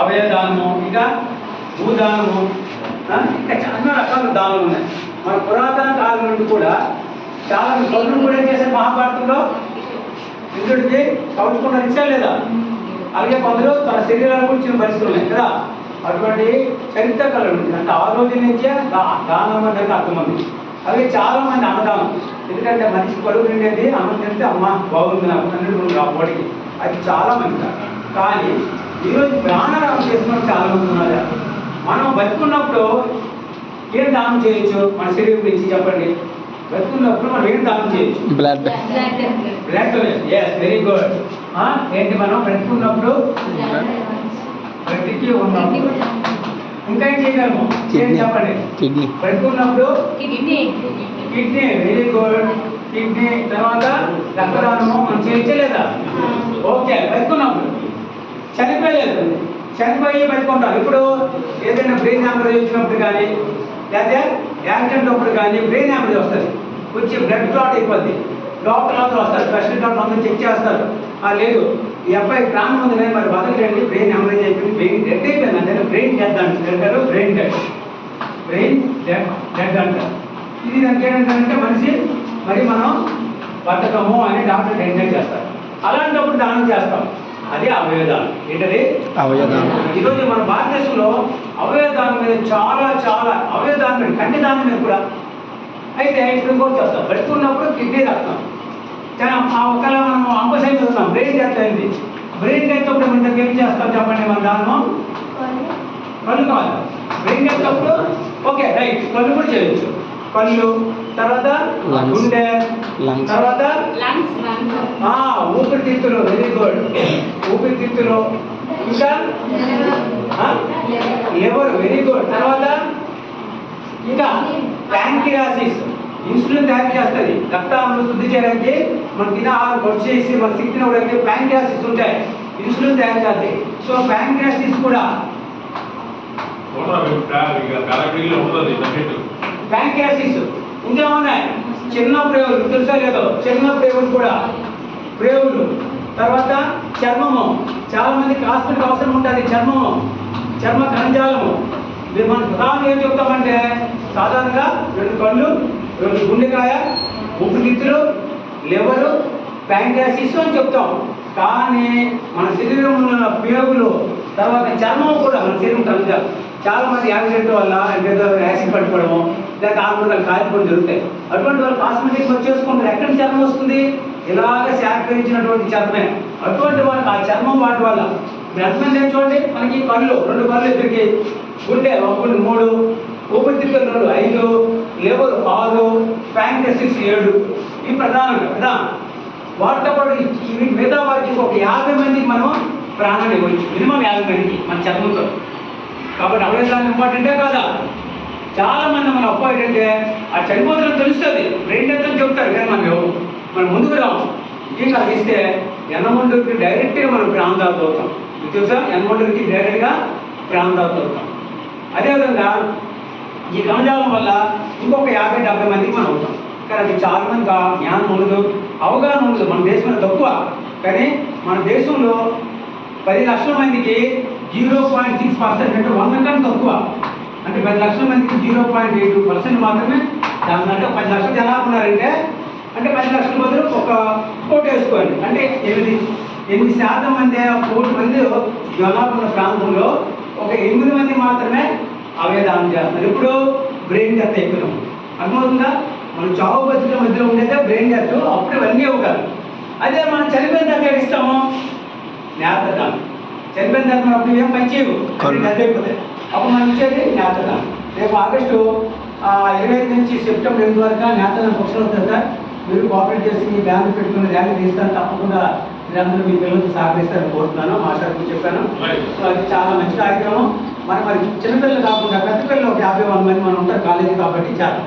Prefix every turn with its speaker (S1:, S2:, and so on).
S1: అవయదానము, ఇంకా భూదానము, ఇంకా చాలా రకాల దానాలు ఉన్నాయి. మన పురాతన కాలం నుండి కూడా చాలా కౌరులు కూడా ఏం చేశారు మహాభారతంలో, ఇంద్రుడికి కౌచుకున్న ఇచ్చారు లేదా, అలాగే కొందరు తన శరీరానికి వచ్చిన పరిస్థితులు ఉన్నాయి కదా. అటువంటి చరిత్ర కళలు అంటే ఆ రోజు నుంచే దానం అనేది అర్థమంది. అలాగే చాలా మంది అన్నదానం, ఎందుకంటే మనిషి కడుపు నిండేది అన్నం తింటే అమ్మ బాగుంది నాకు అన్నట్టు ఆ పొడికి, అది చాలా మంది. కానీ ఈరోజు ప్రాణాయామం చేసిన చాలా మంది ఉన్నారు. మనం బతుకున్నప్పుడు ఏం దానం చేయొచ్చు మన శరీరం నుంచి చెప్పండి. బతుకున్నప్పుడు మనం ఏం దానం చేయొచ్చు? బ్లడ్. Yes, very good. ఏంటి మనం బ్రతుకున్నప్పుడు బ్రతికి ఉన్నప్పుడు ఇంకా ఏం చేయగలము? ఏం చెప్పండి? కిడ్నీ. బ్రతుకున్నప్పుడు కిడ్నీ, వెరీ గుడ్. కిడ్నీ తర్వాత రక్తదానము మనం చేయలేదా? ఓకే. బతుకున్నప్పుడు చనిపోయలేదు, చనిపోయి బతుకుంటాం. ఇప్పుడు ఏదైనా బ్రెయిన్ హ్యామరేజ్ వచ్చినప్పుడు కానీ లేదా యాక్సిడెంట్ అప్పుడు కానీ బ్రెయిన్ హ్యామరేజ్ వస్తుంది, వచ్చి బ్లడ్ క్లాట్ అయిపోద్ది. డాక్టర్ అందరూ వస్తారు, స్పెషల్ డాక్టర్ అందరూ చెక్ చేస్తారు. లేదు ఈ అబ్బాయి ప్రాణం ఉంది కానీ మరి బతకలేండి, బ్రెయిన్ హ్యామరేజ్ అయిపోయింది, బ్రెయిన్ డెడ్ అయిపోయింది అంటే బ్రెయిన్ డెడ్ అంటారు. బ్రెయిన్ డెడ్ అంటారు. ఇది దానికి ఏంటంటే మనిషి మరి మనం బతకము అని డాక్టర్ డెసిషన్ చేస్తారు. అలాంటప్పుడు దానం చేస్తాం, అది అవయవదానం. ఏంటది? అవయవదానం. ఈరోజు మన భారతదేశంలో అవయవదానం మీద చాలా చాలా అవయవదానం మీద, కంటి దానం మీద కూడా. అయితే ఇప్పుడు ఇంకోటి చేస్తాం, బతుకున్నప్పుడు కిడ్నీ రక్తం ఒకవేళ మనం అంబసై ఉన్నాం, బ్రెయిన్ డెత్ అయింది. బ్రెయిన్ డెత్ అప్పుడు మనం ఏం చేస్తాం చెప్పండి? మన దానం కళ్ళు కావాలి. బ్రెయిన్ డెత్ అప్పుడు ఓకే రైట్, కళ్ళు కూడా చేయొచ్చు. కళ్ళు, తర్వాత గుండె, తర్వాత ఊపిరితిత్తులు, వెరీ గుడ్. ఊపిరితిత్తులు, ఇంకా లివర్, వెరీ గుడ్. తర్వాత ఇంకా ప్యాంక్రియాసిస్, ఇన్సులిన్ తయారు చేస్తుంది. రక్తాలను శుద్ధి చేయడానికి మన తిన ఆహారం ఖర్చు చేసి మన శక్తిని ఇవ్వడానికి ప్యాంక్రియాసిస్ ఉంటాయి, ఇన్సులిన్ తయారు చేస్తాయి. సో ప్యాంక్రియాసిస్ కూడా ప్యాంక్రియాసిస్. ఇంకా ఉన్నాయి చిన్న ప్రేవులు, తెలుసా లేదో? చిన్న ప్రేవులు కూడా ప్రేవులు. తర్వాత చర్మము, చాలా మందికి హాస్పిటల్ అవసరం ఉంటుంది. చర్మ కణజాలము. మనం ఉదాహరణ ఏం చెప్తామంటే సాధారణంగా 2 కళ్ళు, 2 గుండెకాయ, ఊపిరితిత్తులు, లివరు, ప్యాంక్రియాసిస్ అని చెప్తాం. కానీ మన శరీరంలో ఉన్న పేగులు, తర్వాత చర్మం కూడా మన శరీరం కణజాలం. చాలా మంది యాక్సిడెంట్ వల్ల అంటే యాసిడ్ పట్టుకోవడము లేక ఆకులు కాలిపోవడం జరుగుతాయి. అటువంటి వాళ్ళు కాస్మెటిక్ వర్క్ చేసుకుంటారు. ఎక్కడి చర్మం వస్తుంది? ఇలాగ సేకరించినటువంటి చర్మే. అటువంటి వాళ్ళకి ఆ చర్మం వాటి వల్ల ఎంతమంది ఏం చూడండి, మనకి కళ్ళు 2 కళ్ళు ఎదురికి, గుండె 3, ఊపిరితిత్తులు 2, 5, లివర్ 6, ప్యాంక్రియాసిస్ 7. ఇవి ప్రధానంగా కదా. వాటితో పాటు వీటి మీద వారికి ఒక 50 మందికి మనం ప్రాణాలు ఇవ్వచ్చు, మినిమం 50 మందికి మన చర్మంతో. కాబట్టి అవయవాలు ఇంపార్టెంటే కదా. చాలా మంది మన అప్పు ఏంటంటే ఆ చనిపోతున్న తెలుస్తుంది, బ్రెయిన్ డెత్ అని చెప్తారు కానీ మనం ముందుకు రాము. ఇంకా ఇస్తే ఎన్నమండూరికి డైరెక్ట్గా మనం ప్రాంతాలతో అవుతాం. మీకు తెలుసా? ఎన్నమండూరికి డైరెక్ట్గా ప్రాంతాలతో అవుతాం. అదేవిధంగా ఈ కణజాలం వల్ల ఇంకొక 50-70 మందికి మనం అవుతాం. కానీ అది చాలా మంది జ్ఞానం ఉండదు, అవగాహన ఉండదు. మన దేశంలో తక్కువ, కానీ మన దేశంలో 10 లక్షల మందికి 0.6% అంటే 100 కన్నా తక్కువ. అంటే 10 లక్షల మందికి 0.82% మాత్రమే. దానికంటే 10 లక్షల జనాభా ఉన్నారంటే అంటే 10 లక్షల బదులు ఒక కోటి వేసుకోండి, అంటే 8% మంది, 1 కోటి మంది జనాభా ఉన్న ప్రాంతంలో ఒక 8 మంది మాత్రమే అవయదానం చేస్తున్నారు. ఇప్పుడు బ్రెయిన్ డెత్ అయిపోయినాం, అర్థమవుతుందా? మనం చావు బతుకుల మధ్యలో ఉండేదే బ్రెయిన్ డెత్, అప్పుడు ఇవన్నీ ఇవ్వగలరు. అదే మనం చనిపోయిన తర్వాత ఇస్తాము నేత్రదానం. చనిపోయిన తర్వాత మనం అప్పుడు ఏం పని చేయవు, డెత్ అయిపోతాయి. అప్పుడు మనం ఇచ్చేది నేత్రదానం. రేపు ఆగస్టు 25 నుంచి సెప్టెంబర్ 8 వరకు నేత్రదానం పక్షులు అవుతుంది సార్. మీరు కోఆపరేట్ చేసి మీ బ్యాంకు పెట్టుకుని ర్యాలీ తీస్తాను, తప్పకుండా మీరందరూ మీ పిల్లలకి సహకరిస్తారని కోరుతున్నాను. మాస్టర్కి చెప్పాను. సో అది చాలా మంచి కార్యక్రమం. మరి చిన్నపిల్లలు కాకుండా పెద్ద పిల్లలు ఒక 50 మంది మనం ఉంటారు కాలేజీ కాబట్టి చాలా